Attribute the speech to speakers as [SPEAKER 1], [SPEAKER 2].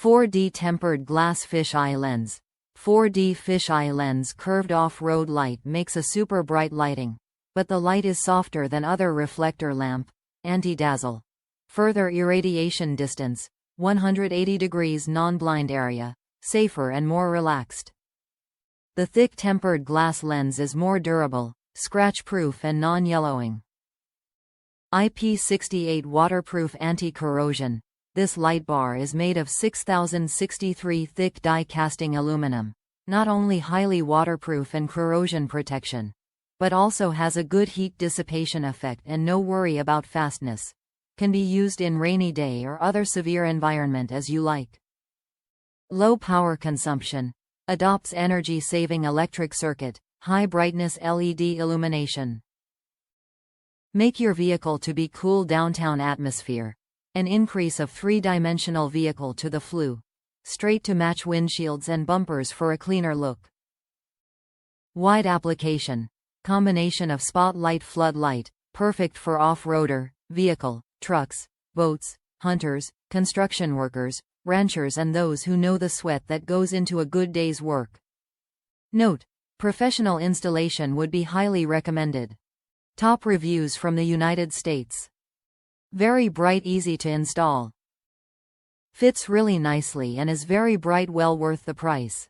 [SPEAKER 1] 4D tempered glass fisheye lens. 4D fisheye lens curved off-road light makes a super bright lighting, but the light is softer than other reflector lamp, anti-dazzle. Further irradiation distance, 180 degrees non-blind area, safer and more relaxed. The thick tempered glass lens is more durable, scratch-proof and non-yellowing. IP68 waterproof anti-corrosion. This light bar is made of 6063 thick die-casting aluminum, not only highly waterproof and corrosion protection, but also has a good heat dissipation effect and no worry about fastness. Can be used in rainy day or other severe environment as you like. Low power consumption. Adopts energy-saving electric circuit, high brightness LED illumination. Make your vehicle to be cool downtown atmosphere. An increase of three-dimensional vehicle to the flue. Straight to match windshields and bumpers for a cleaner look. Wide application. Combination of spotlight floodlight, perfect for off-roader, vehicle, trucks, boats, hunters, construction workers, ranchers and those who know the sweat that goes into a good day's work. Note: professional installation would be highly recommended. Top reviews from the United States. Very bright, easy to install. Fits really nicely and is very bright, well worth the price.